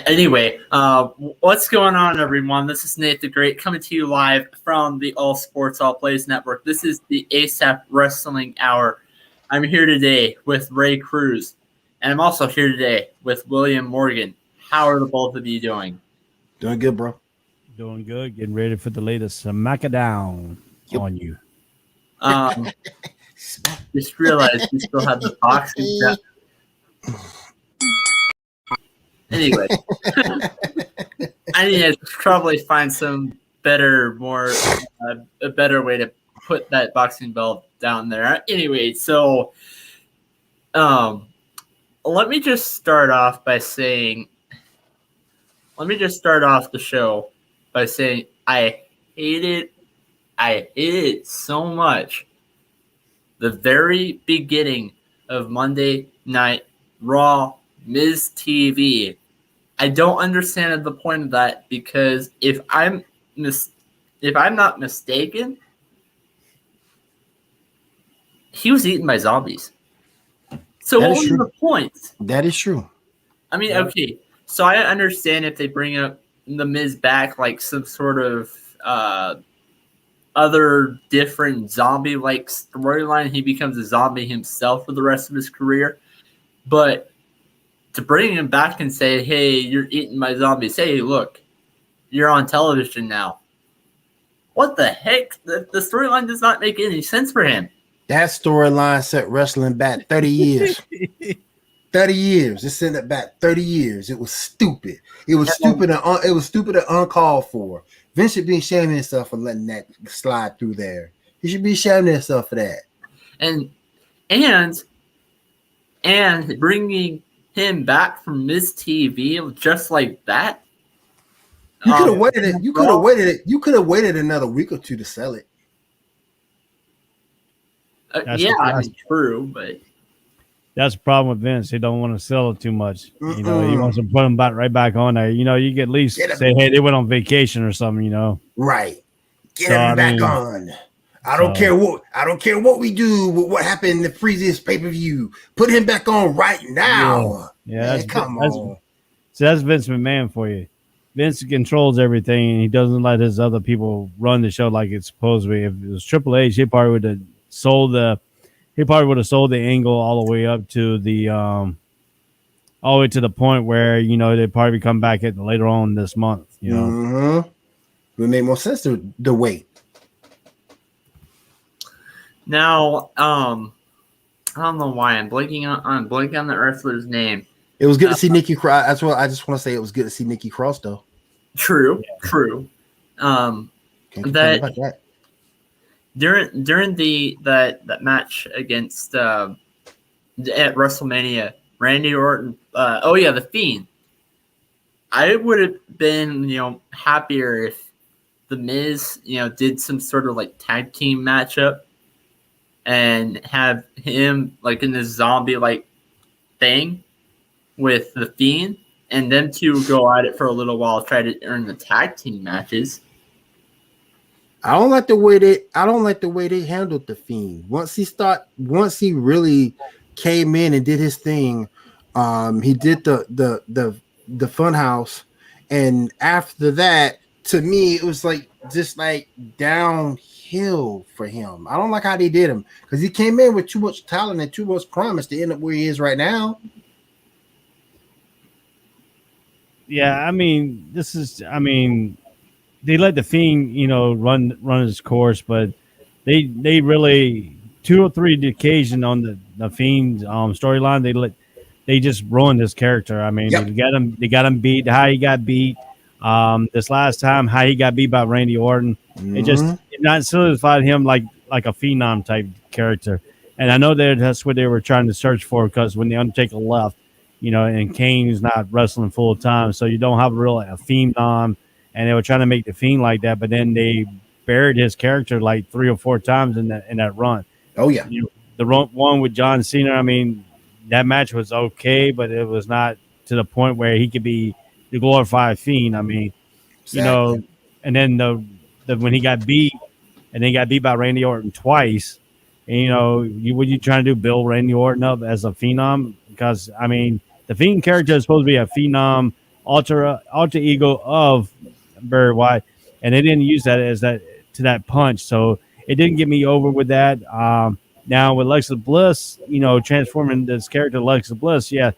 Anyway, what's going on, everyone? This is Nate the Great coming to you live from the All Sports All Plays Network. This is the ASAP Wrestling Hour. I'm here today with Ray Cruz, and I'm also here today with William Morgan. How are the both of you doing? Doing good, bro. Doing good. Getting ready for the latest Smackdown on you. Just realized we still have the boxing. Anyway, I need to probably find some better, a better way to put that boxing belt down there. Anyway, so let me just start off the show by saying I hate it so much. The very beginning of Monday Night Raw, Miz TV. I don't understand the point of that, because if I'm not mistaken, he was eaten by zombies. So what was the point? That is true. I mean, okay, so I understand if they bring up the Miz back like some sort of other different zombie-like storyline, he becomes a zombie himself for the rest of his career, but to bring him back and say, hey, you're eating my zombies. Hey, look, you're on television now. What the heck? The storyline does not make any sense for him. That storyline set wrestling back 30 years. 30 years. It sent it back 30 years. It was stupid. It was stupid and uncalled for. Vince should be ashamed of himself for letting that slide through there. He should be ashamed of himself for that. And bringing him back from Miz TV just like that. You could have waited it. You could have waited it. You could have waited another week or two to sell it. True, but that's the problem with Vince. He don't want to sell it too much. You know, he wants to put them right back on there. You know, you can at least say, hey, they went on vacation or something. You know, right? Get them back on. I don't care what we do with what happened in the previous pay-per-view. Put him back on right now. Yeah, come on. So that's Vince McMahon for you. Vince controls everything, and he doesn't let his other people run the show like it's supposed to be. If it was Triple H, he probably would have sold the angle all the way up to the all the way to the point where, you know, they'd probably come back at later on this month. You know, it would make more sense to wait. Now, I don't know why I'm blanking on the wrestler's name. It was good to see Nikki Cross. That's what I just want to say. It was good to see Nikki Cross, though. True. That during that match against at WrestleMania, Randy Orton. The Fiend. I would have been, happier if the Miz, did some sort of like tag team matchup and have him like in this zombie like thing with the Fiend, and them two go at it for a little while, try to earn the tag team matches. I don't like the way they handled the Fiend. Once he really came in and did his thing, he did the Funhouse, and after that, to me, it was just downhill for him. I don't like how they did him, because he came in with too much talent and too much promise to end up where he is right now. Yeah, I mean, they let the Fiend, run his course, but they really 2 or 3 occasions on the Fiend storyline, they just ruined his character. I mean, they got him beat. How he got beat. This last time, how he got beat by Randy Orton. It not solidified him like a phenom type character. And I know that's what they were trying to search for because when the Undertaker left, and Kane's not wrestling full time, so you don't have really a phenom, and they were trying to make the Fiend like that, but then they buried his character like 3 or 4 times in that run. Oh yeah. The one with John Cena, I mean, that match was okay, but it was not to the point where he could be the glorified Fiend. I mean, Exactly. and then the when he got beat, and then he got beat by Randy Orton twice. And, what you trying to do, build Randy Orton up as a phenom? Because I mean, the Fiend character is supposed to be a phenom, alter ego of Bray Wyatt, and they didn't use that as that punch, so it didn't get me over with that. Now with Alexa Bliss, transforming this character to Alexa Bliss, yeah,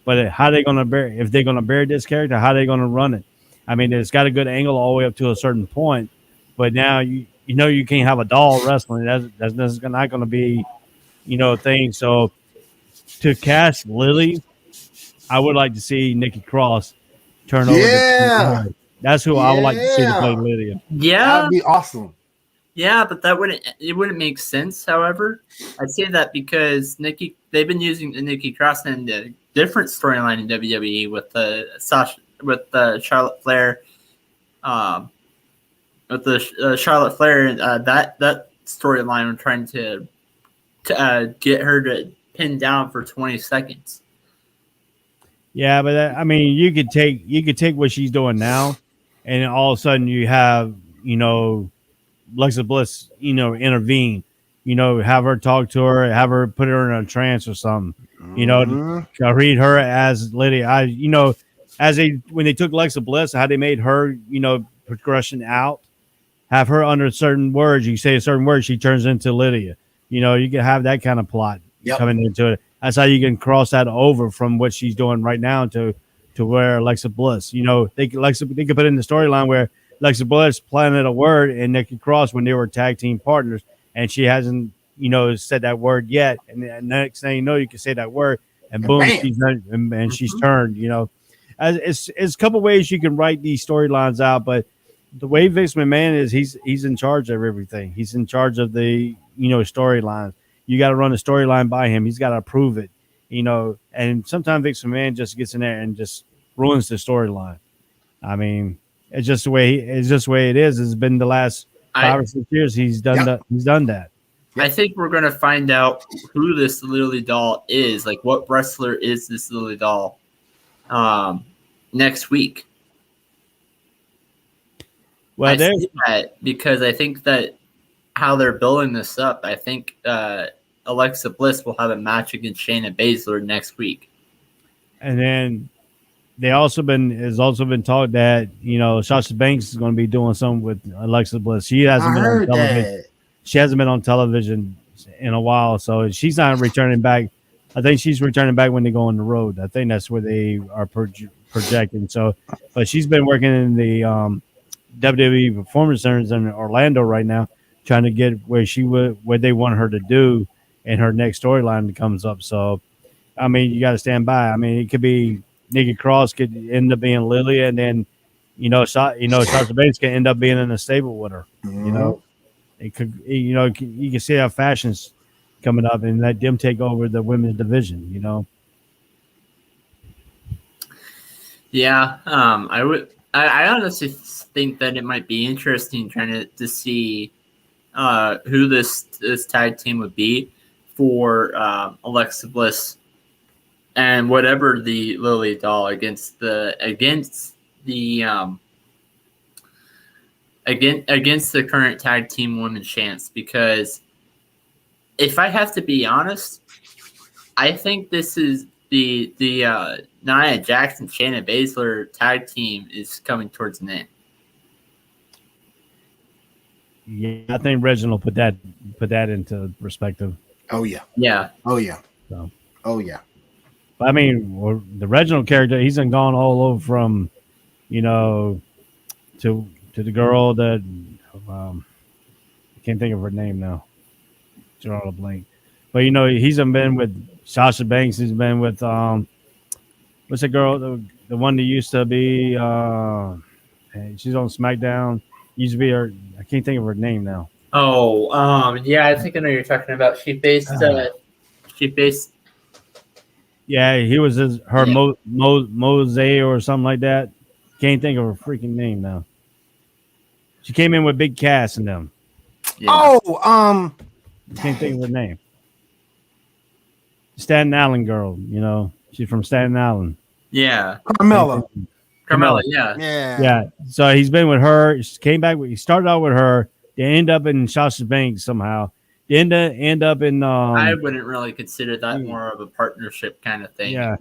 but how they going to bear? If they're going to bear this character, how they going to run it? I mean, it's got a good angle all the way up to a certain point, but now you can't have a doll wrestling. That's not going to be a thing. So to cast Lily, I would like to see Nikki Cross turn over. Yeah. That's who I would like to see to play Lydia. Yeah, That'd be awesome. yeah, but it wouldn't make sense. However, I say that because they've been using Nikki Cross in a different storyline in WWE with Charlotte Flair, Charlotte Flair. That storyline of trying to get her to pin down for 20 seconds. Yeah, but I mean, you could take what she's doing now, and all of a sudden you have Alexa Bliss, intervene, have her talk to her, have her put her in a trance or something, read her as Lydia. When they took Alexa Bliss, how they made her, progression out, have her under certain words. You say a certain word, she turns into Lydia. You can have that kind of plot coming into it. That's how you can cross that over from what she's doing right now to where Alexa Bliss. They could put in the storyline where Alexa Bliss planted a word and Nikki Cross when they were tag team partners, and she hasn't said that word yet. And the next thing you can say that word, and boom, Bam. she's turned. It's a couple ways you can write these storylines out, but the way Vince McMahon is, he's in charge of everything. He's in charge of the storylines. You got to run the storyline by him. He's got to approve it, and sometimes Vince McMahon just gets in there and just ruins the storyline. I mean, it's just the way it is. It's been the last 5 or 6 years. He's done that. He's done that. I think we're going to find out who this Lily Doll is. Like, what wrestler is this Lily Doll next week. Well, because I think that how they're building this up, I think Alexa Bliss will have a match against Shayna Baszler next week. And then has also been talked that Sasha Banks is going to be doing something with Alexa Bliss. She hasn't been on television. She hasn't been on television in a while, so she's not returning back. I think she's returning back when they go on the road. I think that's where they are projecting. So, but she's been working in the WWE Performance Centers in Orlando right now, trying to get where they want her to do in her next storyline that comes up. So, I mean, you got to stand by. I mean, it could be Nikki Cross could end up being Lily, and then Sasha Banks can end up being in a stable with her. It could, you can see how fashion's coming up and let them take over the women's division. Yeah, I honestly think that it might be interesting trying to see who this tag team would be for Alexa Bliss and whatever the Lily Doll against the current tag team women's champs. Because if I have to be honest, I think this is the Nia Jackson Shayna Baszler tag team is coming towards an end. Yeah, I think Reginald put that into perspective. Oh yeah. Yeah. Oh yeah. So. Oh yeah. But I mean, the Reginald character, he's been gone all over from, to the girl that I can't think of her name now. Draw a blank. But he's been with Sasha Banks. He's been with what's the girl? The one that used to be she's on SmackDown. Used to be her. I can't think of her name now. Oh, yeah, I think I know what you're talking about. She faced. Yeah, he was her Yeah. Mose or something like that. Can't think of her freaking name now. She came in with Big Cass and them. Yeah. Oh, Can't think of her name. Staten Island girl, she's from Staten Island. Yeah. Carmella. Carmella, yeah. Yeah. Yeah. So he's been with her. He came back. He started out with her. They end up in Sasha Banks somehow. They end up in I wouldn't really consider that more of a partnership kind of thing. Yeah.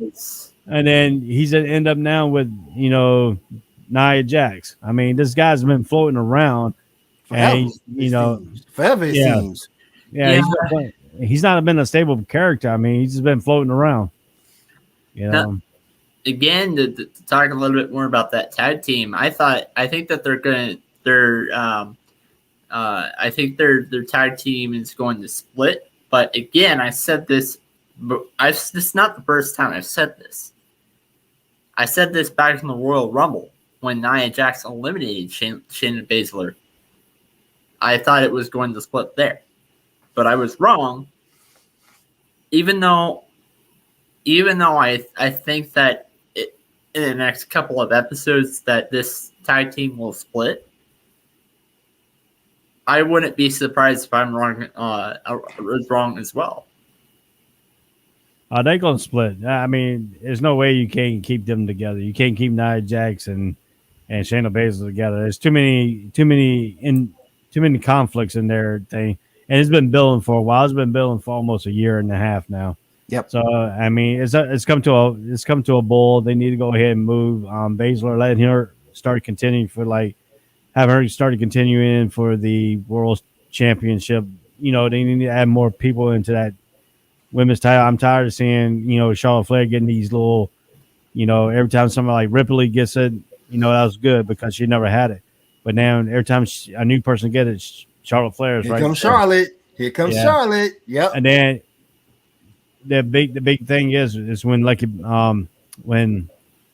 And then he's end up now with Nia Jax. I mean, this guy's been floating around, Forever, and forever it seems. Yeah, he's not been a stable character. I mean, he's just been floating around. Now, again, to talk a little bit more about that tag team, I think that I think their tag team is going to split. But again, I said this. This is not the first time I've said this. I said this back in the Royal Rumble when Nia Jax eliminated Shayna Baszler. I thought it was going to split there, but I was wrong. Even though I think that in the next couple of episodes that this tag team will split, I wouldn't be surprised if I'm wrong. Was wrong as well. They're gonna split. I mean, there's no way you can keep them together. You can't keep Nia Jax and Shayna Baszler together. There's too many conflicts in their thing, and it's been building for a while. It's been building for almost a year and a half now. Yep. So I mean, it's come to a bowl. They need to go ahead and move Baszler, letting her start continuing have her started continuing for the World Championship. They need to add more people into that women's title. I'm tired of seeing, Charlotte Flair getting these little, every time somebody like Ripley gets it, that was good because she never had it. But now every time a new person gets it, Charlotte Flair is Here right. Comes Charlotte. Here comes Charlotte. Yep. And then the big thing is when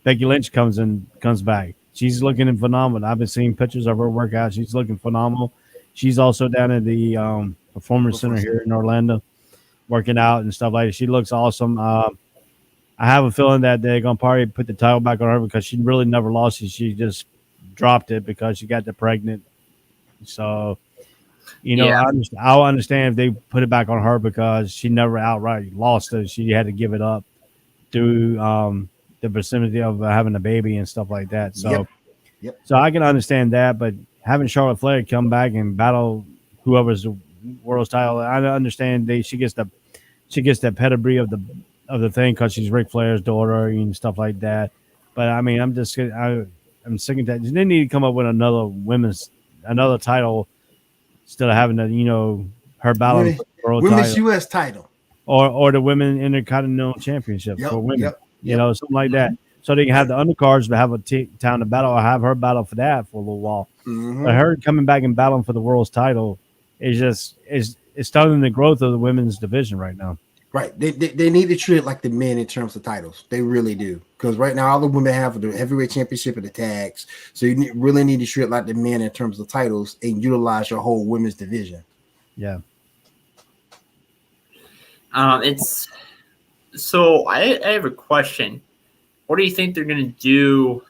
Becky Lynch comes back. She's looking phenomenal. I've been seeing pictures of her workout. She's looking phenomenal. She's also down at the Performance Center here in Orlando, working out and stuff like that. She looks awesome. I have a feeling that they're gonna probably put the title back on her because she really never lost it. She just dropped it because she got pregnant. So, I'll understand if they put it back on her because she never outright lost it. She had to give it up through the vicinity of having a baby and stuff like that. So, So I can understand that, but having Charlotte Flair come back and battle whoever's the world's title, I understand she gets that pedigree of the thing because she's Ric Flair's daughter and stuff like that. But I mean, I'm sick of that. They need to come up with another title instead of having her battle for the world women's title. US title Or the Women Intercontinental Championship for women. Something like that. So they can have the undercards, but have a town to battle, or have her battle for that for a little while. Mm-hmm. But her coming back and battling for the world's title is starting the growth of the women's division right now. Right. They need to treat it like the men in terms of titles. They really do. Because right now all the women have the heavyweight championship and the tags. So you really need to treat it like the men in terms of titles and utilize your whole women's division. Yeah. So I have a question. What do you think they're going to do?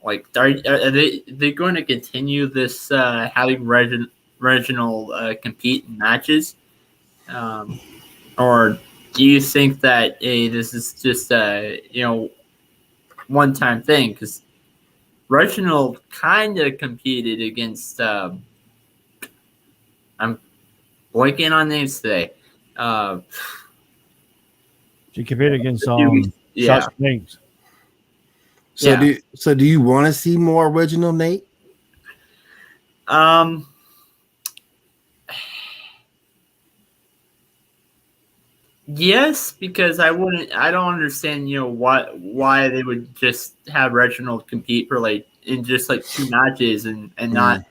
Like, are they going to continue this having Reginald compete in matches? Or do you think that this is just a one-time thing? Because Reginald kind of competed against. I'm blanking on names today. She competed against Sasha Banks. So do you want to see more original, Nate? Yes, because I don't understand, why they would just have Reginald compete for in just 2 matches and not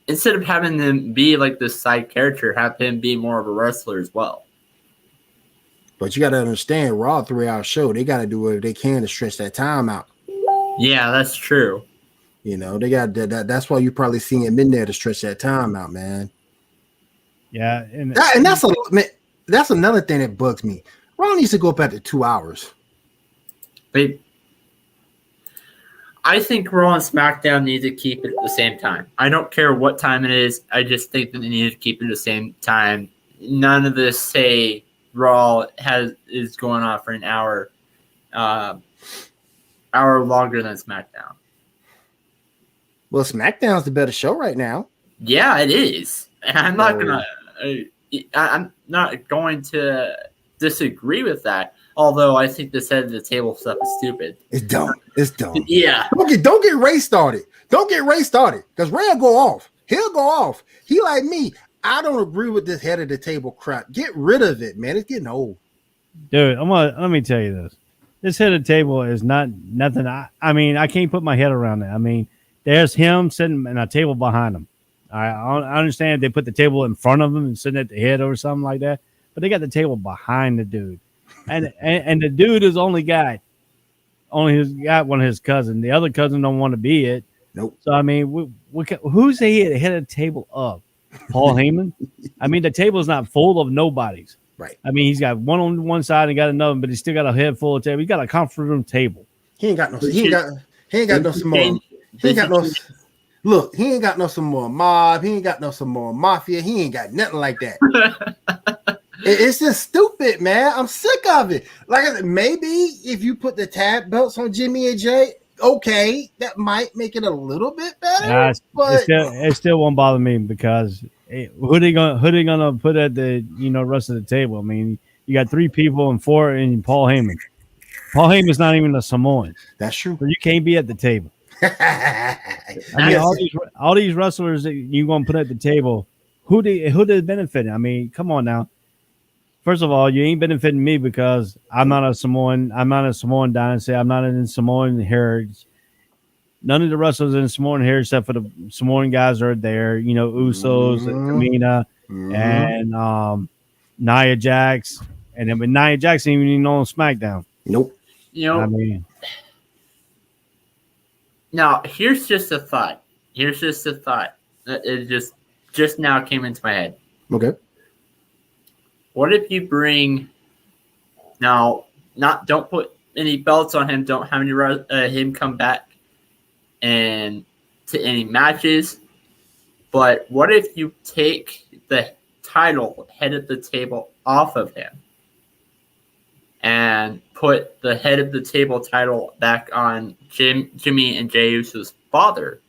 instead of having them be this side character, have him be more of a wrestler as well. But you got to understand, Raw, a 3-hour show, they got to do whatever they can to stretch that time out. Yeah, that's true. You know, they got that. That's why you probably seeing him in there to stretch that time out, man. Yeah, And that's another thing that bugs me. Raw needs to go up after 2 hours. But I think Raw and SmackDown need to keep it at the same time. I don't care what time it is. I just think that they need to keep it at the same time. None of this say Raw is going on for an hour longer than SmackDown. Well, SmackDown's the better show right now. Yeah, it is. And I'm not going to disagree with that. Although I think this head of the table stuff is stupid. It's dumb. It's dumb. Yeah. Don't get Ray started. Don't get Ray started. Because Ray will go off. He'll go off. He like me. I don't agree with this head of the table crap. Get rid of it, man. It's getting old. Dude, let me tell you this. This head of the table is not nothing. I mean, I can't put my head around it. I mean, there's him sitting in a table behind him. I understand they put the table in front of him and sitting at the head or something like that, but they got the table behind the dude. And the dude is only got one of his cousins. The other cousin don't want to be it. Nope. So I mean, who's the head of the table of? Paul Heyman. I mean, the table is not full of nobodies. Right. I mean, he's got one on one side and got another, but he's still got a head full of table. He's got a conference room table. He ain't got no Samoa. He ain't got no. Look, he ain't got no Samoa mob. He ain't got no Samoa mafia. He ain't got nothing like that. It's just stupid, man. I'm sick of it. Like I said, maybe if you put the tag belts on Jimmy and Jay, okay, that might make it a little bit better. But it still won't bother me because who they gonna put at the rest of the table? I mean, you got 3 people and 4 and Paul Heyman. Paul Heyman's not even a Samoan. That's true. So you can't be at the table. I mean, all these wrestlers that you gonna put at the table, who they benefit? I mean, come on now. First of all, you ain't benefiting me because I'm not a Samoan. I'm not a Samoan dynasty. I'm not in Samoan heritage. None of the wrestlers in Samoan heritage, except for the Samoan guys, are there. Usos, Tamina, and Nia Jax, and then with Nia Jax ain't even on SmackDown. Nope. I mean, now here's just a thought. It just now came into my head. Okay. What if you bring don't put any belts on him, don't have him come back and to any matches, but what if you take the title head of the table off of him and put the head of the table title back on Jimmy and Jey Uso's father?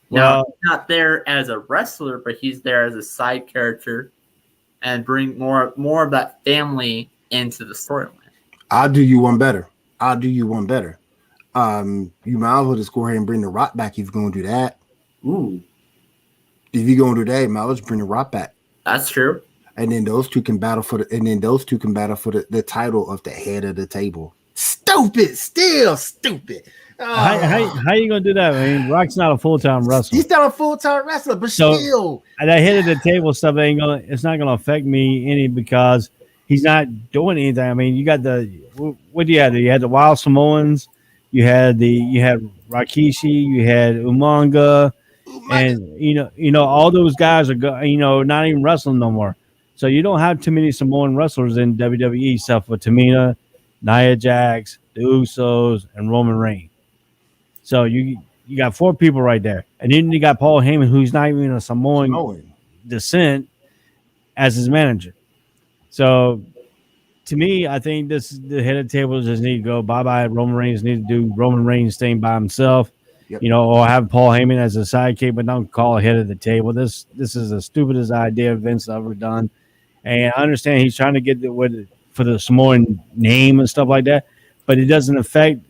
Now, he's not there as a wrestler, but he's there as a side character and bring more of that family into the storyline. I'll do you one better. You might as well just go ahead and bring The Rock back if you're going to do that. Ooh. If you're going to do that, you might as well just bring The Rock back. That's true. And then those two can battle for the title of the head of the table. Still stupid. How you gonna do that? I mean, Rock's not a full-time wrestler. He's not a full-time wrestler, but still. That head of the table stuff it's not gonna affect me any because he's not doing anything. I mean, you got what do you have? You had the Wild Samoans, you had Rikishi, you had Umaga, and all those guys are not even wrestling no more. So you don't have too many Samoan wrestlers in WWE except for Tamina, Nia Jax, the Usos, and Roman Reigns. So you got 4 people right there. And then you got Paul Heyman, who's not even a Samoan descent, as his manager. So to me, I think the head of the table just need to go bye-bye. Roman Reigns need to do Roman Reigns thing by himself. Yep. Or have Paul Heyman as a sidekick, but don't call head of the table. This is the stupidest idea Vince ever done. And I understand he's trying to get for the Samoan name and stuff like that, but it doesn't affect.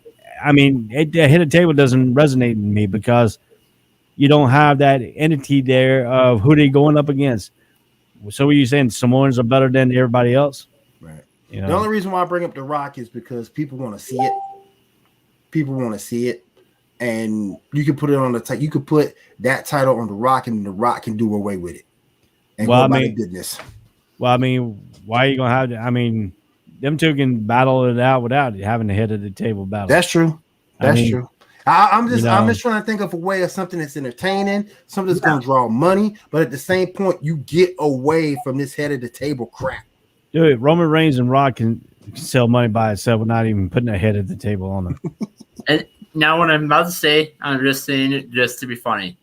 I mean, the head of the table doesn't resonate with me because you don't have that entity there of who they going up against. So, what are you saying? Samoans are better than everybody else? Right. The only reason why I bring up The Rock is because people want to see it. And you can put it on you could put that title on The Rock, and The Rock can do away with it. And goodness. Well, I mean, why are you gonna have to? I mean, them two can battle it out without having the head of the table battle. That's true. That's true. I'm just trying to think of a way of something that's entertaining, something that's going to draw money, but at the same point, you get away from this head of the table crap. Dude, Roman Reigns and Rock can sell money by itself without even putting a head at the table on them. And now, what I'm about to say, I'm just saying it just to be funny,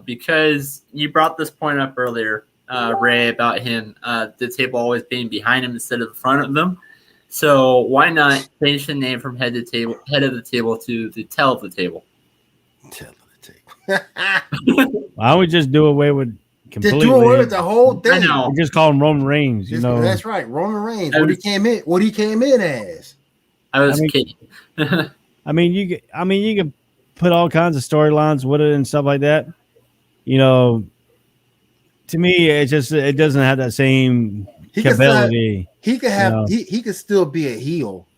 because you brought this point up earlier, Ray, about him, the table always being behind him instead of in front of them. So why not change the name from head of the table to the tail of the table? Tail of the table. Why don't we just do away with completely? Just do away with the whole thing. I know. We just call him Roman Reigns. You know, that's right, Roman Reigns. What he came in as. I was kidding. I mean, you can put all kinds of storylines with it and stuff like that. You know, to me, it doesn't have that same capability. He could still be a heel.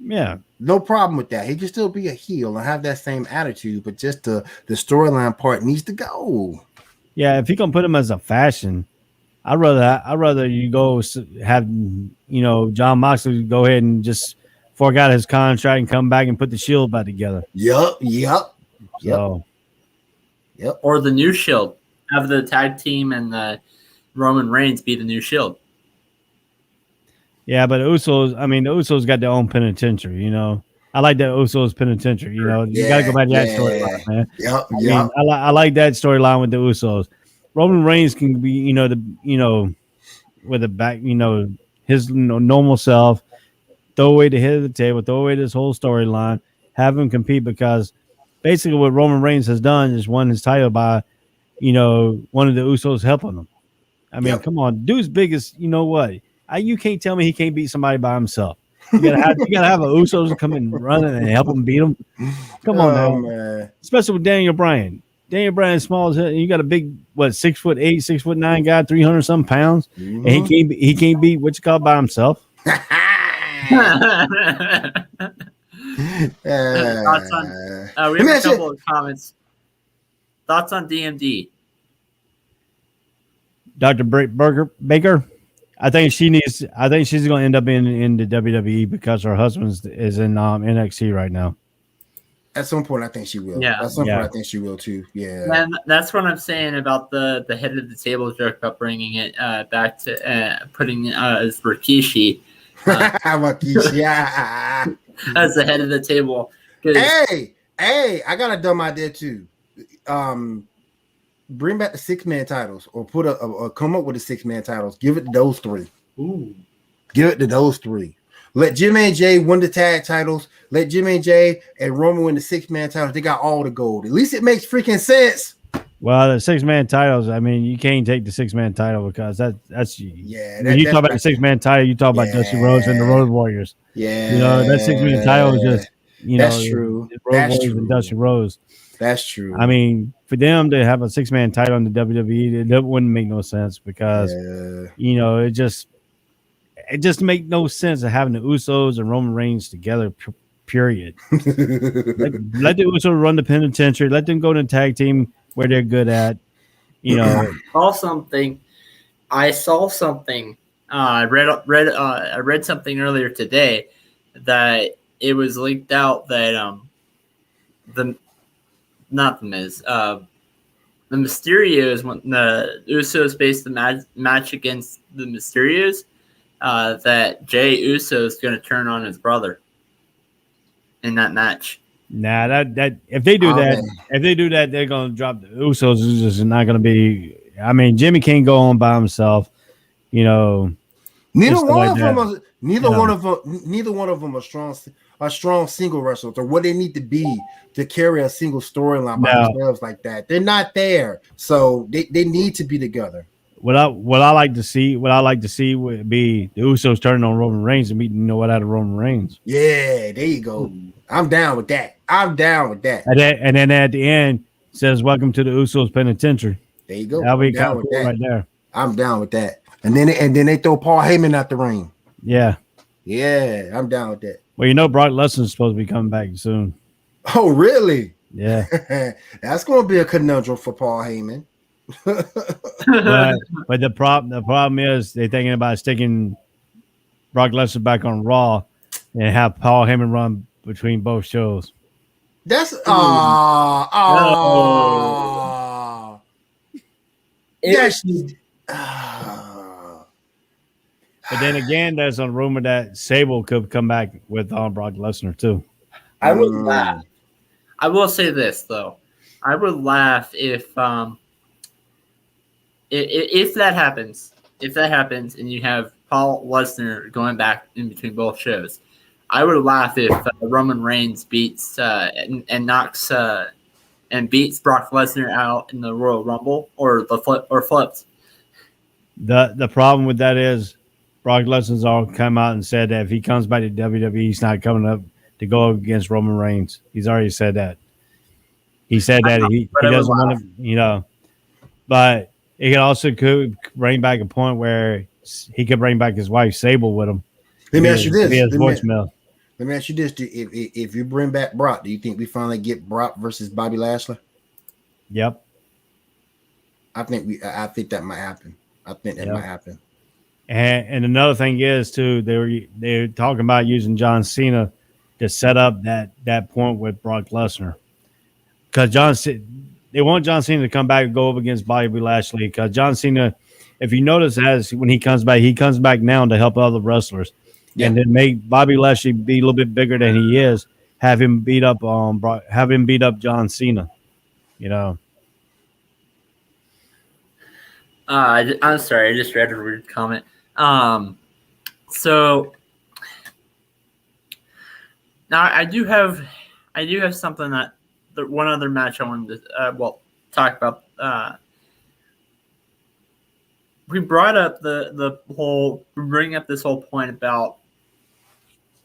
Yeah, no problem with that. He could still be a heel and have that same attitude, but just the storyline part needs to go. Yeah, if he gonna put him as a fashion, I'd rather you go have John Moxley go ahead and just fork out his contract and come back and put the Shield back together. Yep. Or the new Shield. Have the tag team and the Roman Reigns be the new Shield. Yeah, but the Usos got their own penitentiary, you know. I like that Usos penitentiary, you know. You got to go back to that storyline, man. Yep. I like that storyline with the Usos. Roman Reigns can be, with the back, his normal self, throw away the head of the table, throw away this whole storyline, have him compete, because basically what Roman Reigns has done is won his title by, one of the Usos helping him. I mean, come on, dude's biggest. You know what? You can't tell me he can't beat somebody by himself. You gotta have a Usos come in running and help him beat him. Come on now, man. Especially with Daniel Bryan. Daniel Bryan's small as hell, and you got a big 6'8", 6'9" guy, 300 some pounds, and he can't beat what you call by himself. Thoughts on? We have a couple of comments. Thoughts on DMD? Dr. Baker. I think she's going to end up in the WWE because her husband is in NXT right now. At some point, I think she will. Yeah. At some point, I think she will too. Yeah. And that's what I'm saying about the head of the table joke about bringing it back to putting as Rikishi. Rikishi. As the head of the table. Hey, I got a dumb idea too. Bring back the 6-man titles, or come up with the 6-man titles. Give it to those three. Ooh. Give it to those three. Let Jimmy and Jay win the tag titles. Let Jimmy and Jay and Roman win the 6-man titles. They got all the gold. At least it makes freaking sense. Well, the 6-man titles, I mean, you can't take the 6-man title because that's yeah. When you talk about the 6-man title, you talk about Dusty Rhodes and the Road Warriors. Yeah. That 6-man title is just that's true. That's true. And Dusty Rhodes. That's true. I mean, for them to have a 6-man title in the WWE, that wouldn't make no sense because it just make no sense of having the Usos and Roman Reigns together. Period. let the Usos run the penitentiary. Let them go to the tag team where they're good at. I saw something. I read something earlier today that it was leaked out that the Mysterios, when the Usos faced the match against the Mysterios, that Jay Uso is going to turn on his brother in that match. Nah, that if they do that, they're going to drop the Usos. It's just not going to be. I mean, Jimmy can't go on by himself. Neither one of them are strong single wrestlers, or what they need to be to carry a single storyline by themselves like that. They're not there, so they need to be together. What I like to see would be the Usos turning on Roman Reigns and beating out of Roman Reigns. Yeah, there you go. I'm down with that. And then at the end says, "Welcome to the Usos Penitentiary." There you go. That'll be kind of cool right there. I'm down with that. And then they throw Paul Heyman out the ring. Yeah, I'm down with that. Well, Brock Lesnar's supposed to be coming back soon. Oh, really? Yeah. That's going to be a conundrum for Paul Heyman. but the problem is they're thinking about sticking Brock Lesnar back on Raw and have Paul Heyman run between both shows. That's That's But then again, there's a rumor that Sable could come back with Brock Lesnar too. I would laugh. I will say this though, I would laugh if that happens. If that happens, and you have Paul Lesnar going back in between both shows, I would laugh if Roman Reigns beats and knocks and beats Brock Lesnar out in the Royal Rumble or flips. The problem with that is Brock Lesnar's all come out and said that if he comes back to WWE, he's not coming up to go against Roman Reigns. He's already said that. He said that he doesn't want to, but it could bring back a point where he could bring back his wife Sable with him. Let me ask you this. Voicemail. Let me ask you this: if you bring back Brock, do you think we finally get Brock versus Bobby Lashley? Yep. I think that might happen. I think that might happen. And another thing is too, they were talking about using John Cena to set up that point with Brock Lesnar, because they want John Cena to come back and go up against Bobby Lashley, because John Cena, if you notice, when he comes back now to help other wrestlers, and then make Bobby Lashley be a little bit bigger than he is, have him beat up John Cena, I'm sorry, I just read a weird comment. So now I do have something that one other match I wanted to talk about. We brought up bring up this whole point about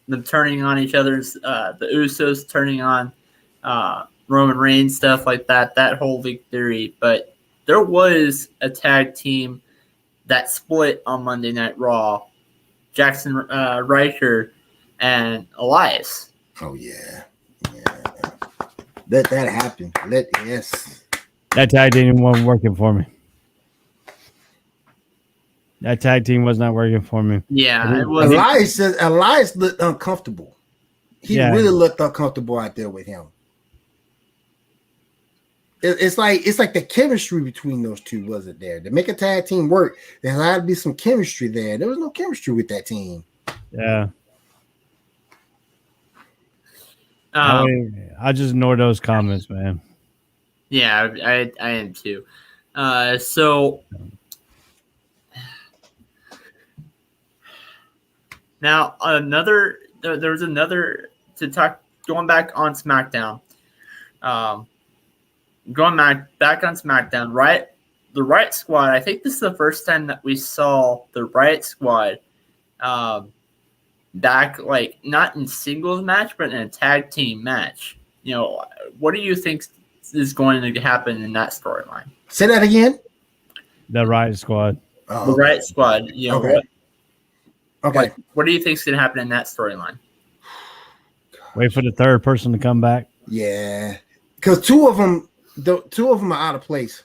them turning on each other's the Usos turning on Roman Reigns, stuff like that whole league theory, but there was a tag team that split on Monday Night Raw, Jackson Riker and Elias. Oh yeah. Let that happen. Yes. That tag team wasn't working for me. That tag team was not working for me. Yeah, Elias looked uncomfortable. He really looked uncomfortable out there with him. It's like the chemistry between those two wasn't there. To make a tag team work, there had to be some chemistry there. There was no chemistry with that team. Yeah. I just ignore those comments, man. Yeah, I am too. So now there's another to talk going back on SmackDown. Going back on SmackDown, right? The Riot Squad. I think this is the first time that we saw the Riot Squad back, like not in singles match, but in a tag team match. What do you think is going to happen in that storyline? Say that again. The Riot Squad. The Riot Squad. Okay. What do you think is going to happen in that storyline? Wait for the third person to come back. Yeah, because two of them are out of place.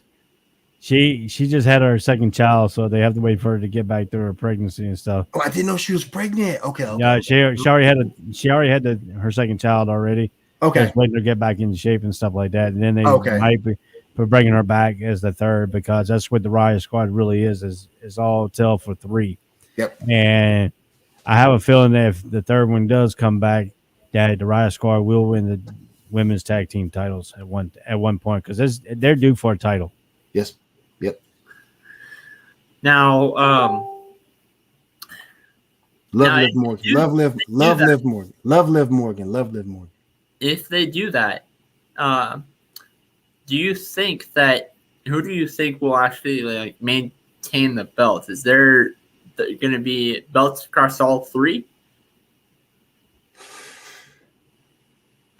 She just had her second child, so they have to wait for her to get back through her pregnancy and stuff. Oh, I didn't know she was pregnant. Okay. Yeah, she already had her second child already. Okay. Just waiting to get back into shape and stuff like that, and then they might be for bringing her back as the third, because that's what the Riot Squad really is all tell for three. Yep. And I have a feeling that if the third one does come back, that the Riot Squad will win the women's tag team titles at one point, because they're due for a title. Yes. Yep. Now, Liv Morgan. Love Liv Morgan. If they do that, do you think who do you think will actually maintain the belts? Is there going to be belts across all three?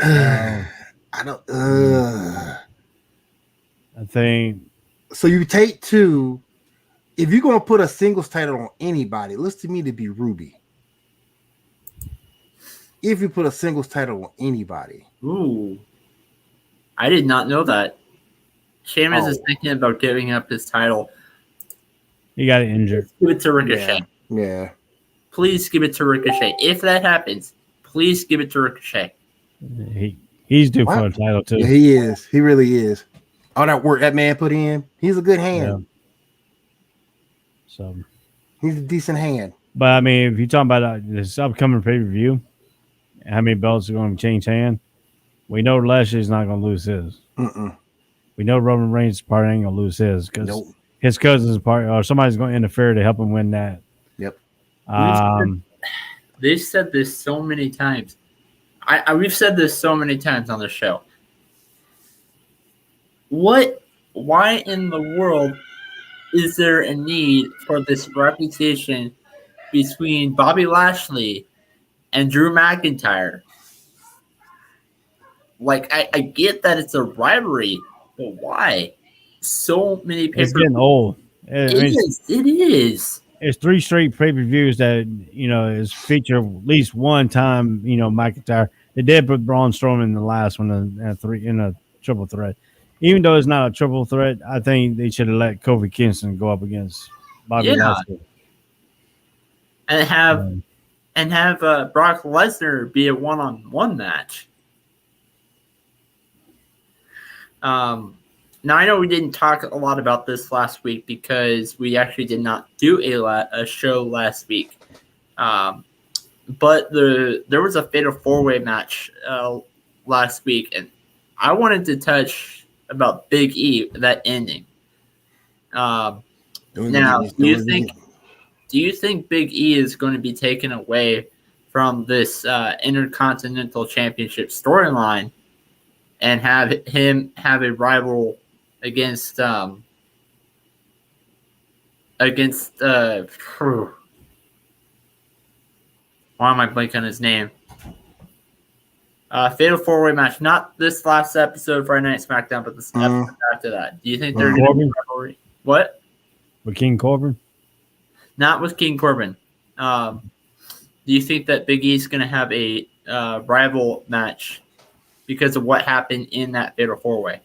I don't. I think so. You take two. If you're gonna put a singles title on anybody, it looks to me to be Ruby. If you put a singles title on anybody, ooh, I did not know that. Sheamus is thinking about giving up his title. He got injured. Give it to Ricochet. Yeah. Please give it to Ricochet. If that happens, please give it to Ricochet. He He's due for a title too. Yeah, he is. He really is. All that work that man put in, he's a good hand. Yeah. So He's a decent hand. but I mean, if you're talking about this upcoming pay-per-view, how many belts are going to change hand? We know Lashley's not going to lose his. We know Roman Reigns' part ain't going to lose his because his cousin's part or somebody's going to interfere to help him win that. Yep. They've said this so many times. We've said this so many times on the show. Why in the world is there a need for this reputation between Bobby Lashley and Drew McIntyre? Like, I get that it's a rivalry, but why? So many pay-per-views. It's getting old. It is. It's 3 straight pay-per-views that, is featured at least one time, McIntyre. They did put Braun Strowman in the last one in a triple threat. Even though it's not a triple threat, I think they should have let Kofi Kingston go up against Bobby Lashley. And have Brock Lesnar be a one-on-one match. Now, I know we didn't talk a lot about this last week because we actually did not do a show last week. But there was a Fatal 4-Way match last week, and I wanted to touch about Big E, that ending. Now, do you think Big E is going to be taken away from this Intercontinental Championship storyline and have him have a rival against why am I blanking on his name? Fatal 4-Way match, not this last episode Friday Night SmackDown, but this episode after that. Do you think they're going to be a rivalry? What? With King Corbin? Not with King Corbin. Do you think that Big E's going to have a rival match because of what happened in that Fatal 4-Way?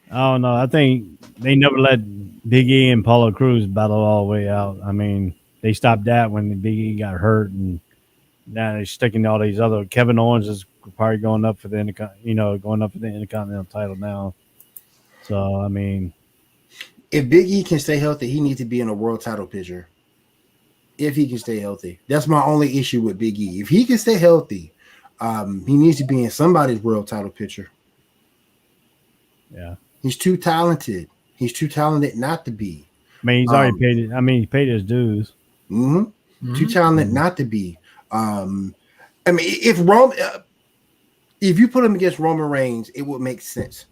I don't know. I think they never let Big E and Apollo Crews battle all the way out. I mean, they stopped that when Big E got hurt, and now they're sticking to all these other. Kevin Owens is probably going up for the Intercontinental title now. So I mean, if Big E can stay healthy, he needs to be in a world title picture. If he can stay healthy, that's my only issue with Big E. If he can stay healthy, he needs to be in somebody's world title picture. Yeah, he's too talented. He's too talented not to be. I mean, he's already paid. He paid his dues. Too talented not to be. I mean, if you put him against Roman Reigns, it would make sense.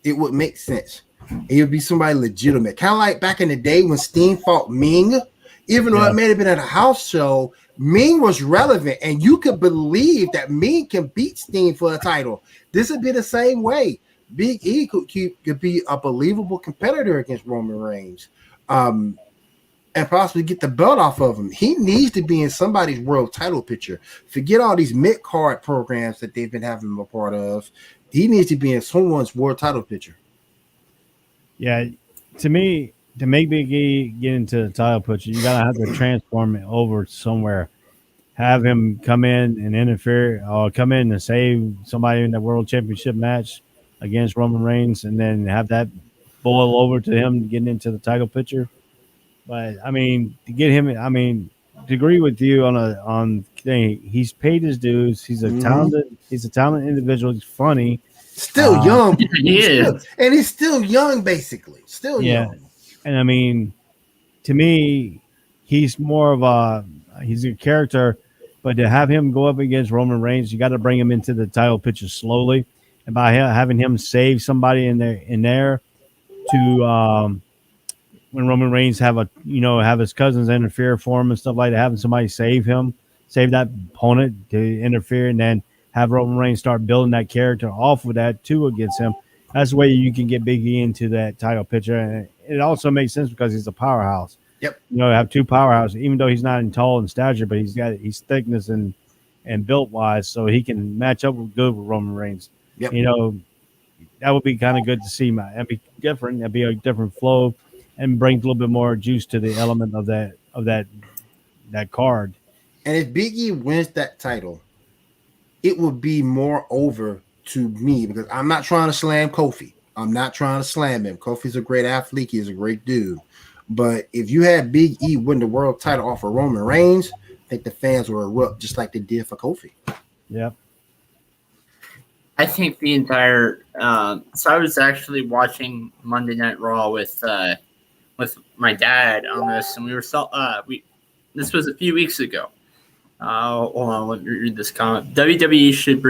It would make sense. It would be somebody legitimate, kind of like back in the day when Sting fought Ming. Even though it may have been at a house show, Ming was relevant, and you could believe that Ming can beat Sting for a title. This would be the same way. Big E could be a believable competitor against Roman Reigns, and possibly get the belt off of him. He needs to be in somebody's world title picture. Forget all these mid-card programs that they've been having him a part of. He needs to be in someone's world title picture. Yeah, to me, to make Big E get into the title picture, you gotta have to transform it over somewhere. Have him come in and interfere, or come in and save somebody in the World Championship match against Roman Reigns, and then have that boil over to him getting into the title picture. But I mean, to get him, to agree with you on thing, he's paid his dues. He's a talented individual. He's funny. Still young. He is. And he's still young, basically. Still young. And I mean, to me, he's more of he's a character, but to have him go up against Roman Reigns, you got to bring him into the title picture slowly. And by having him save somebody in there to when Roman Reigns have his cousins interfere for him and stuff like that, having somebody save that opponent to interfere, and then have Roman Reigns start building that character off of that too against him. That's the way you can get Big E into that title picture. And it also makes sense because he's a powerhouse. Yep. Have two powerhouses, even though he's not in tall in stature, but he's thickness and built wise, so he can match up good with Roman Reigns. Yep. That would be kind of good to see. That'd be different. That'd be a different flow, and brings a little bit more juice to the element of that card. And if Big E wins that title, it would be more over to me because I'm not trying to slam Kofi. I'm not trying to slam him. Kofi's a great athlete. He's a great dude. But if you had Big E win the world title off of Roman Reigns, I think the fans will erupt just like they did for Kofi. Yep. I think the entire. So I was actually watching Monday Night Raw with my dad on this, and we were This was a few weeks ago. Hold on, let me read this comment. WWE should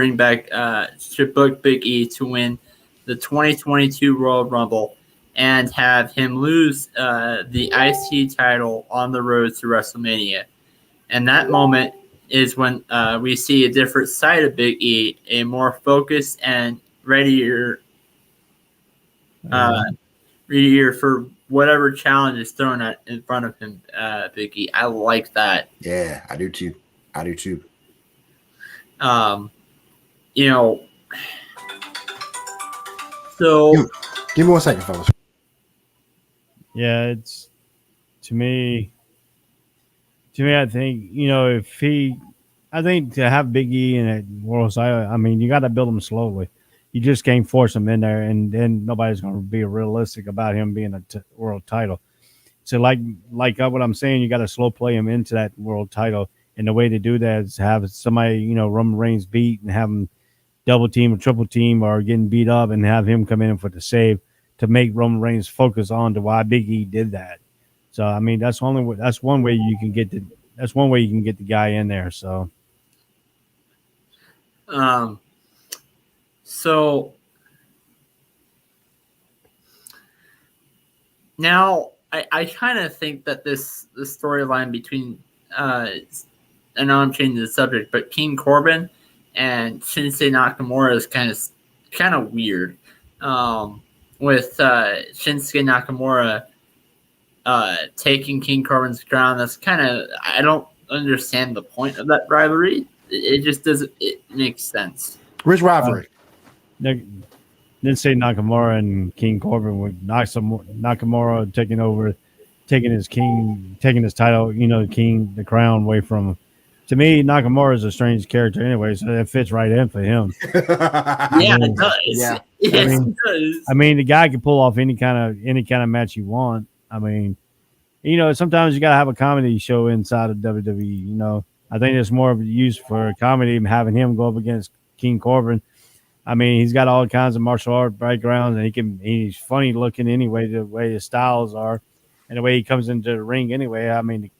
should book Big E to win the 2022 Royal Rumble and have him lose the IC title on the road to WrestleMania. And that moment is when we see a different side of Big E, a more focused and readier for whatever challenge is thrown in front of him, Big E. I like that. Yeah, I do too. So give me 1 second, fellas. Yeah, it's to me, I think, I think to have Big E in a world title, I mean, you got to build him slowly. You just can't force him in there, and then nobody's going to be realistic about him being a world title. So, like what I'm saying, you got to slow play him into that world title, and the way to do that is have somebody, Roman Reigns beat and have him double team or triple team or getting beat up, and have him come in for the save to make Roman Reigns focus on to why Big E did that. So, I mean, that's one way you can get the guy in there. So. So now I kind of think that the storyline between I know I'm changing the subject, but King Corbin and Shinsuke Nakamura is kind of weird. With Shinsuke Nakamura taking King Corbin's crown, that's I don't understand the point of that rivalry. It just doesn't. It makes sense. Which rivalry? Didn't say Nakamura and King Corbin with Nakamura taking his title, the crown away from him. To me, Nakamura is a strange character anyway, so it fits right in for him. Yeah, it does. Yeah. It does. I mean, the guy can pull off any kind of match you want. I mean, sometimes you gotta have a comedy show inside of WWE. I think it's more of a use for comedy, having him go up against King Corbin. I mean, he's got all kinds of martial art backgrounds, and he's funny looking anyway, the way his styles are, and the way he comes into the ring anyway. I mean,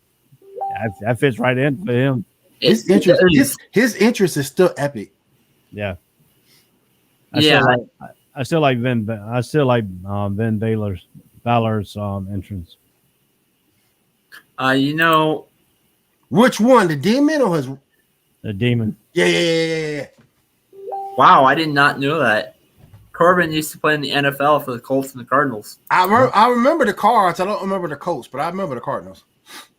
that fits right in for him. His interest is still epic. Yeah. I still like Ben Balor's entrance. Which one, the Demon or his? The Demon. Yeah. Wow, I did not know that. Corbin used to play in the NFL for the Colts and the Cardinals. I remember the Cards. I don't remember the Colts, but I remember the Cardinals.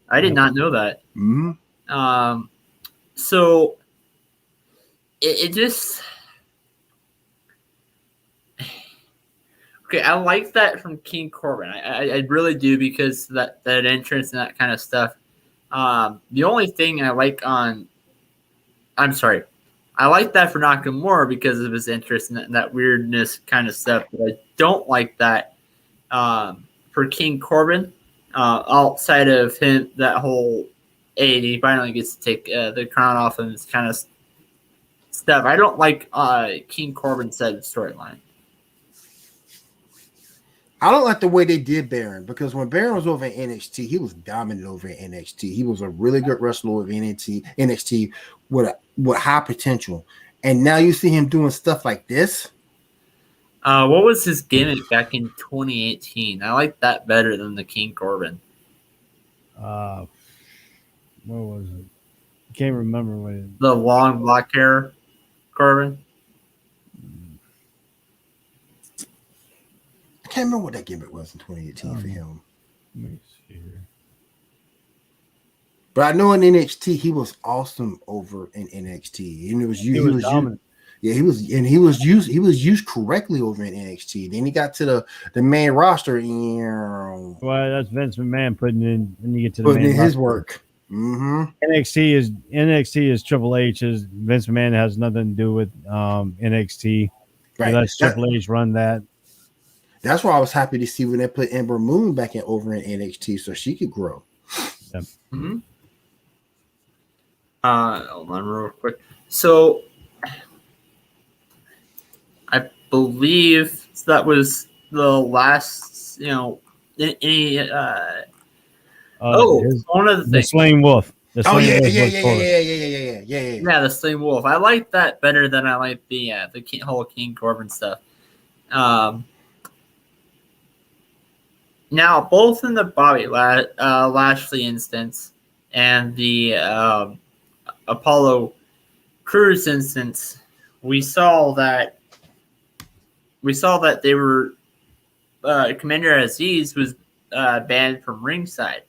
I did not know that. Mm-hmm. So it just okay. I like that from King Corbin. I really do, because that entrance and that kind of stuff. The only thing I like I like that for Nakamura because of his interest in that weirdness kind of stuff. But I don't like that for King Corbin. Outside of him, that whole he finally gets to take the crown off him, this kind of stuff. I don't like King Corbin's side of the storyline. I don't like the way they did Baron, because when Baron was over in NXT, he was dominant over in NXT. He was a really good wrestler over NXT with high potential. And now you see him doing stuff like this. What was his gimmick back in 2018? I like that better than the King Corbin. What was it? I can't remember what it. The long black hair Corbin. I can't remember what that gimmick was in 2018 for him. Let me see here. But I know in NXT he was awesome over in NXT, and he was dominant. He was used correctly over in NXT. Then he got to the main roster. Well, that's Vince McMahon putting in when you get to his work. NXT is Triple H's. Vince McMahon has nothing to do with NXT. Right. He lets Triple H run that. That's why I was happy to see when they put Ember Moon back over in NXT so she could grow. Yeah. Mm-hmm. Hold on real quick. So I believe that was the last, any one of the The things. Slain Wolf. The Oh Slain yeah, Wolf yeah, was yeah, cool. Yeah, the Slain Wolf. I like that better than I like the whole King Corbin stuff. Now, both in the Bobby Lashley instance and the Apollo Crews instance, we saw that they were Commander Aziz was banned from ringside.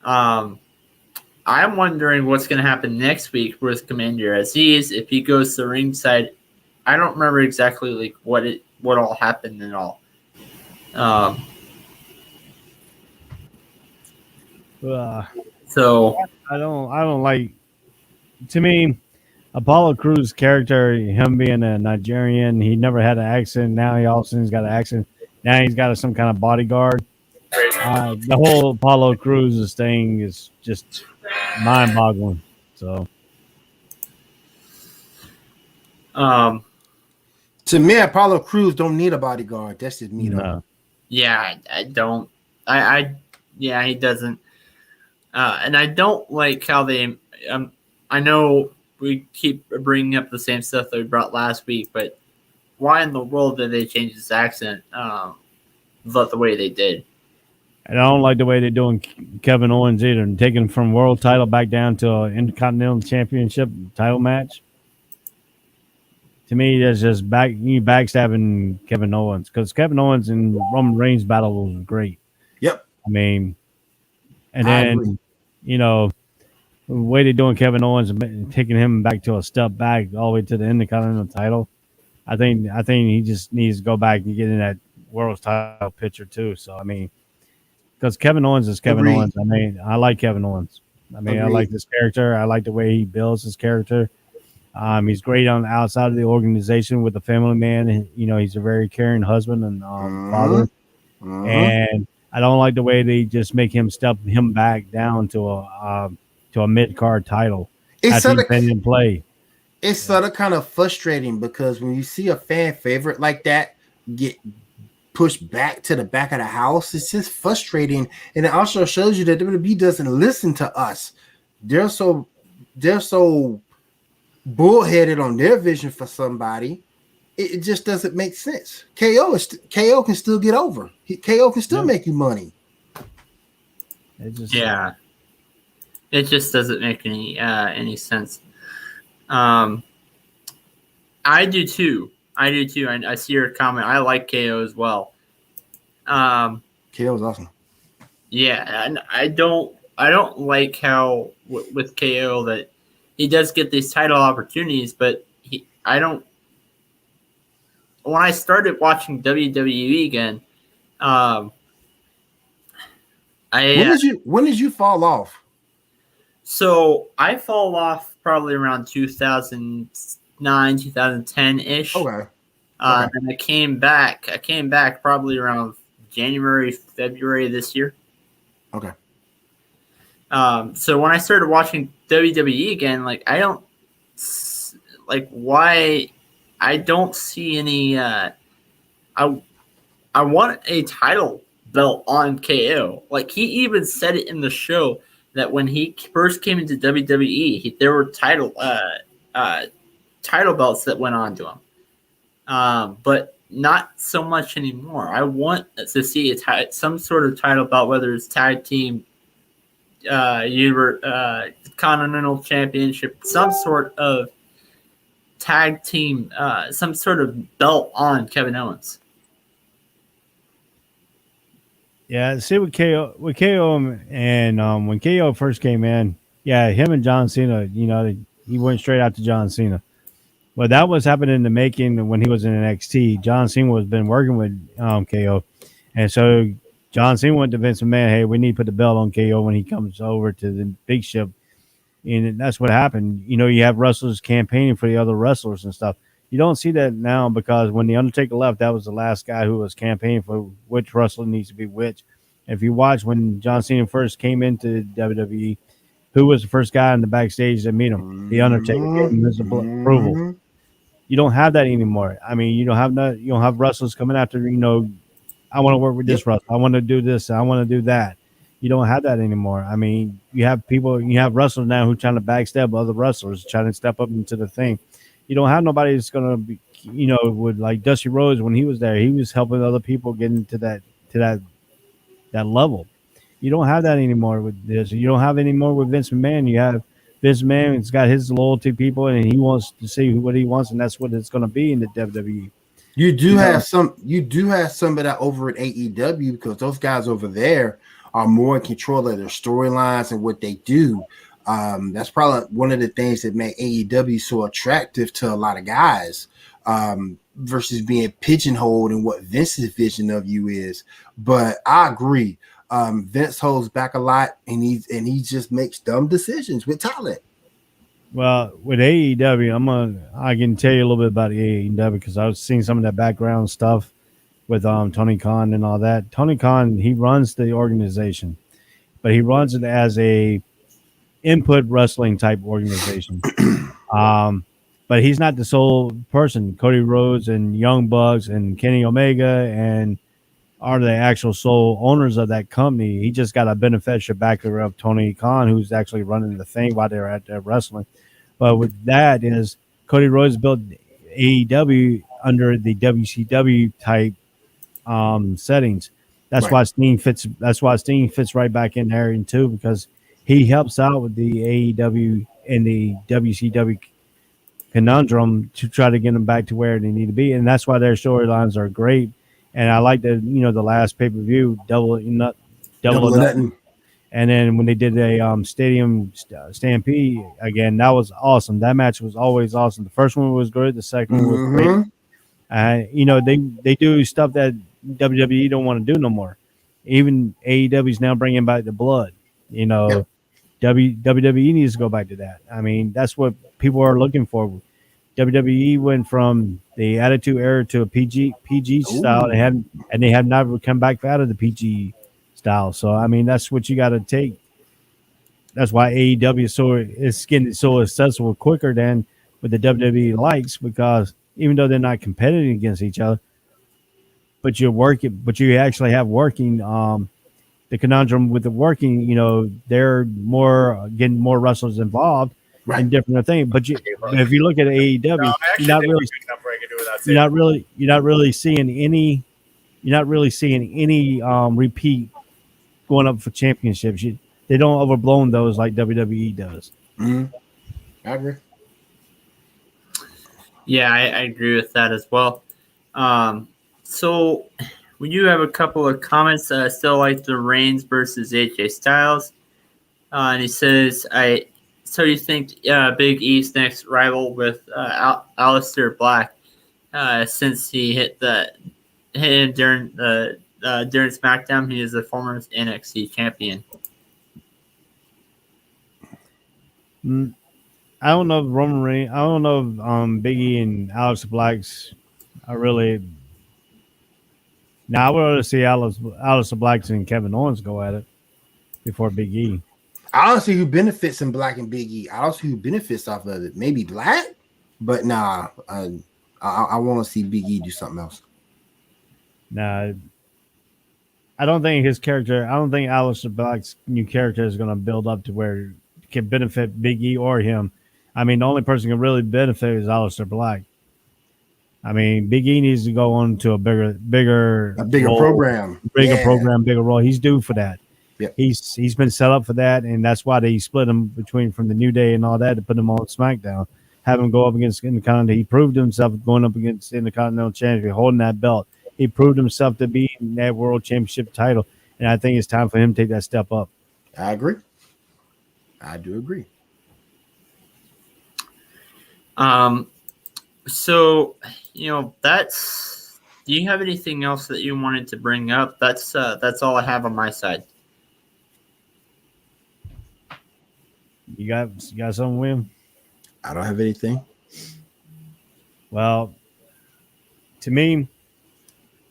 I'm wondering what's going to happen next week with Commander Aziz if he goes to ringside. I don't remember exactly what all happened and all. So I don't like. To me, Apollo Crews' character, him being a Nigerian, he never had an accent. Now he all of a sudden got an accent. Now he's got some kind of bodyguard. The whole Apollo Crews thing is just mind-boggling. So, to me, Apollo Crews don't need a bodyguard. That's just me. no. Yeah, I don't. Yeah, he doesn't. And I don't like how they. I know we keep bringing up the same stuff that we brought last week, but why in the world did they change his accent? The way they did. And I don't like the way they're doing Kevin Owens either, and taking him from world title back down to an Intercontinental Championship title match. To me, that's just backstabbing Kevin Owens, because Kevin Owens and Roman Reigns battle was great. Yep. I mean, and then the way they're doing Kevin Owens and taking him back to a step back all the way to the Intercontinental title. I think he just needs to go back and get in that world title picture too. So I mean, because Kevin Owens is Kevin Owens. I mean, I like Kevin Owens. I mean, I like this character. I like the way he builds his character. He's great on the outside of the organization with the family man. And, he's a very caring husband and father. And I don't like the way they just make him step him back down to a mid-card title. It's after he's been in play. It's sort of kind of frustrating because when you see a fan favorite like that get pushed back to the back of the house, it's just frustrating. And it also shows you that WWE doesn't listen to us. They're so bullheaded on their vision for somebody. It just doesn't make sense. KO can still get over. KO can still make you money. It just doesn't make any sense. I do too. I see your comment. I like KO as well. KO is awesome. Yeah, and I don't like how with KO that he does get these title opportunities, but when I started watching WWE again, when did you fall off? So I fall off probably around 2009, 2010 ish. Okay. And I came back probably around January, February this year. Okay. So when I started watching WWE again, I don't see any. I want a title belt on KO. Like, he even said it in the show that when he first came into WWE, there were title belts that went on to him. But not so much anymore. I want to see some sort of title belt, whether it's tag team, Continental Championship, some sort of tag team, some sort of belt on Kevin Owens. Yeah, see with KO and when KO first came in, him and John Cena, he went straight out to John Cena. Well, that was happening in the making when he was in NXT. John Cena was been working with KO, and so John Cena went to Vince McMahon, hey, we need to put the belt on KO when he comes over to the big ship. And that's what happened. You know, you have wrestlers campaigning for the other wrestlers and stuff. You don't see that now because when The Undertaker left, that was the last guy who was campaigning for which wrestler needs to be which. If you watch when John Cena first came into WWE, who was the first guy in the backstage to meet him? The Undertaker gave him his approval. You don't have that anymore. I mean, you don't have wrestlers coming after, you know, I want to work with this wrestler. I want to do this. I want to do that. You don't have that anymore. I mean, you have wrestlers now who trying to backstab other wrestlers, trying to step up into the thing. You don't have nobody that's going to be, you know, with like Dusty Rhodes when he was there, he was helping other people get into that level. You don't have that anymore with this. You don't have any more with Vince McMahon. You have Vince McMahon. It's got his loyalty people, and he wants to see what he wants, and that's what it's going to be in the WWE. You do have some of that over at AEW because those guys over there are more in control of their storylines and what they do. That's probably one of the things that make AEW so attractive to a lot of guys versus being pigeonholed in what Vince's vision of you is. But I agree. Vince holds back a lot, and he just makes dumb decisions with talent. Well, with AEW, I can tell you a little bit about AEW because I was seeing some of that background stuff with Tony Khan and all that. Tony Khan, he runs the organization, but he runs it as a input wrestling type organization. But he's not the sole person. Cody Rhodes and Young Bucks and Kenny Omega and are the actual sole owners of that company. He just got a beneficial backer of Tony Khan, who's actually running the thing while they're at their wrestling. But with that is Cody Rhodes built AEW under the WCW type settings. That's why Sting fits. That's why Sting fits right back in there too, because he helps out with the AEW and the WCW conundrum to try to get them back to where they need to be, and that's why their storylines are great. And I like the the last pay per view double or nothing. And then when they did a stadium stampede again, that was awesome. That match was always awesome. The first one was good. The second one was great. They do stuff that WWE don't want to do no more. Even AEW is now bringing back the blood. WWE needs to go back to that. I mean, that's what people are looking for. WWE went from the Attitude Era to a PG style, and they have not come back out of the PG style. So I mean, that's what you got to take. That's why AEW is getting so accessible quicker than with the WWE likes, because even though they're not competing against each other, but you actually have working. The conundrum with the working, they're getting more wrestlers involved in different things. But if you look at AEW, you're not really seeing any repeat going up for championships. They don't overblown those like WWE does. Mm-hmm. I agree. Yeah, I agree with that as well. So we do have a couple of comments. Still like the Reigns versus AJ Styles. And he says, so you think Big E's next rival with Aleister Black, since he hit him during SmackDown, he is the former NXT champion. I don't know if Roman Reigns. I don't know if Big E and Aleister Black's are really. Now I would rather see Aleister Black and Kevin Owens go at it before Big E. I don't see who benefits in Black and Big E. I don't see who benefits off of it. Maybe Black, but nah. I want to see Big E do something else. Nah, I don't think his character. I don't think Aleister Black's new character is going to build up to where it can benefit Big E or him. I mean, the only person who can really benefit is Aleister Black. I mean, Big E needs to go on to a bigger role, program, bigger role. He's due for that. Yep. He's been set up for that, and that's why they split him from the New Day and all that to put him on SmackDown. Have him go up against Intercontinental. He proved himself going up against Intercontinental Champion, holding that belt. He proved himself to be in that World Championship title, and I think it's time for him to take that step up. I agree. I do agree. So that's Do you have anything else that you wanted to bring up? That's all I have on my side. You got something, William? I don't have anything. Well, to me,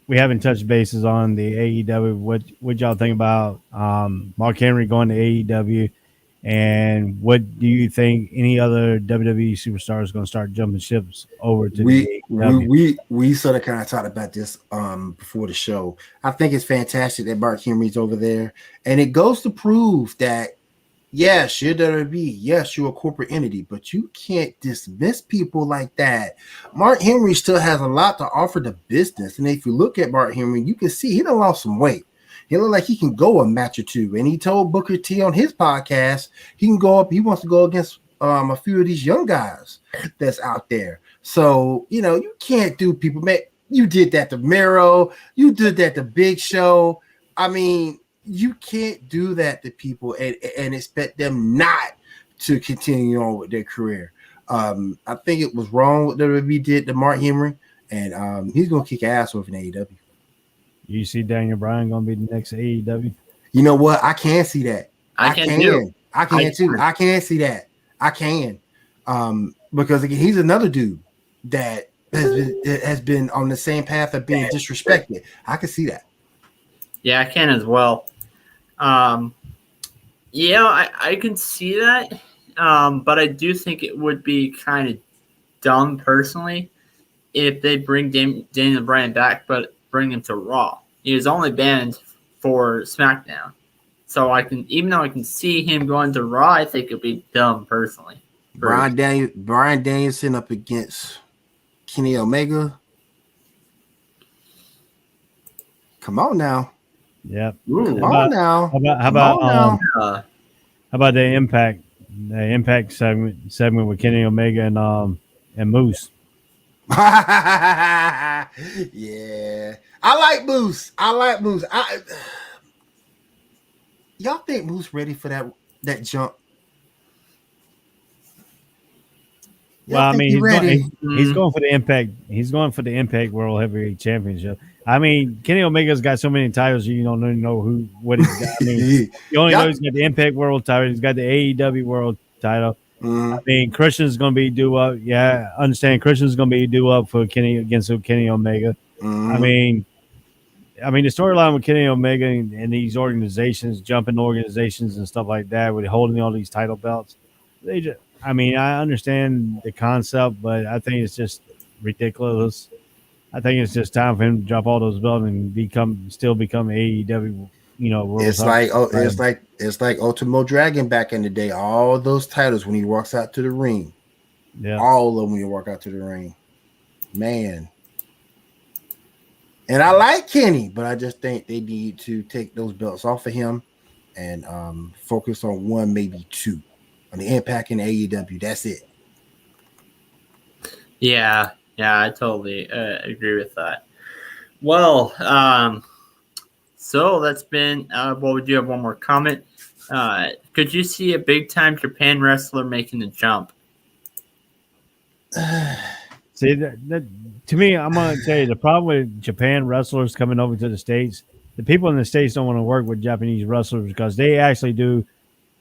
we haven't touched bases on the AEW. What y'all think about Mark Henry going to AEW, and what do you think any other WWE superstar is going to start jumping ships over to the AEW? We sort of kind of talked about this before the show. I think it's fantastic that Mark Henry's over there, and it goes to prove that yes, you're WWE, yes, you're a corporate entity, but you can't dismiss people like that. Mark Henry still has a lot to offer the business, and if you look at Mark Henry, you can see he done lost some weight. He look like he can go a match or two, and he told Booker T on his podcast he can go up. He wants to go against a few of these young guys that's out there. So you can't do people. Man, you did that to Miro, you did that to Big Show. I mean, you can't do that to people and expect them not to continue on with their career. I think it was wrong what WWE did to Mark Henry, and he's gonna kick ass over in AEW. You see Daniel Bryan gonna be the next AEW? You know what? I can see that. I can too. I can too. I can see that. I can. Because again, he's another dude that has been on the same path of being disrespected. I can see that. Yeah, I can as well. Yeah, I can see that. But I do think it would be kind of dumb personally if they bring Daniel Bryan back, but bring him to Raw. He was only banned for SmackDown. So even though I can see him going to Raw, I think it'd be dumb personally. Bryan Danielson up against Kenny Omega. Come on now. Yep. Come on now. How about the Impact segment with Kenny Omega and Moose? Yeah, I like Moose. Y'all think Moose ready for that jump? Well, I mean, he's going for the Impact. He's going for the Impact World Heavyweight Championship. I mean, Kenny Omega's got so many titles, you don't even know what he's got. I mean, you only know he's got the Impact World title. He's got the AEW World title. I mean, Christian's going to be due up. Yeah, I understand. Christian's going to be due up for Kenny Omega. I mean, the storyline with Kenny Omega and these organizations, jumping organizations and stuff like that, with holding all these title belts, I understand the concept, but I think it's just ridiculous. I think it's just time for him to drop all those belts and become AEW. World it's like Ultimo Dragon back in the day. All those titles when he walks out to the ring. Yeah, all of them when you walk out to the ring, man. And I like Kenny, but I just think they need to take those belts off of him and focus on one, maybe two, on the Impact and AEW. That's it. Yeah, I totally agree with that. Well, so that's been. We do have one more comment. Could you see a big-time Japan wrestler making the jump? See, that to me, I'm going to tell you the problem with Japan wrestlers coming over to the States. The people in the States don't want to work with Japanese wrestlers because they actually do.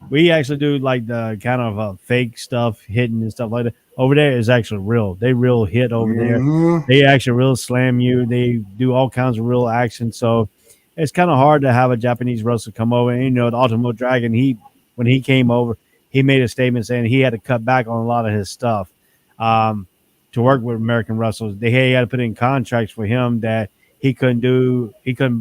We actually do like the kind of fake stuff, hidden and stuff like that. Over there is actually real. They real hit over there. They actually real slam you. They do all kinds of real action. So it's kind of hard to have a Japanese wrestler come over. And, the Ultimo Dragon, when he came over, he made a statement saying he had to cut back on a lot of his stuff to work with American wrestlers. They had to put in contracts for him that he couldn't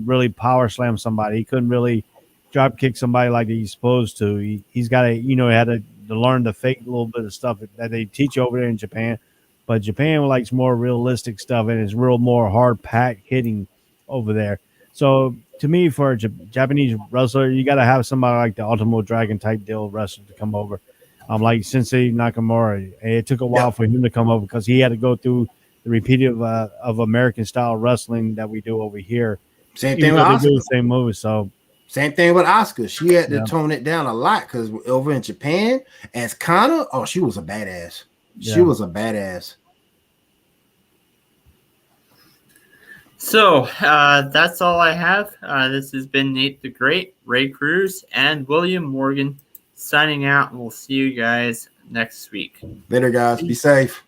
really power slam somebody. He couldn't really drop kick somebody like he's supposed to. He's got to, had to learn the fake little bit of stuff that they teach over there in Japan. But Japan likes more realistic stuff and it's more hard pack hitting over there. So to me, for a Japanese wrestler, you got to have somebody like the Ultimo Dragon type deal wrestler to come over. Like Sensei Nakamura. It took a while for him to come over because he had to go through the repeated of American style wrestling that we do over here. Same thing with Asuka. They do the same moves. So same thing with Asuka. She had to tone it down a lot because over in Japan, as Kana, she was a badass. She was a badass. So that's all I have. This has been Nate the Great, Ray Cruz, and William Morgan signing out, and we'll see you guys next week. Later, guys. Be safe.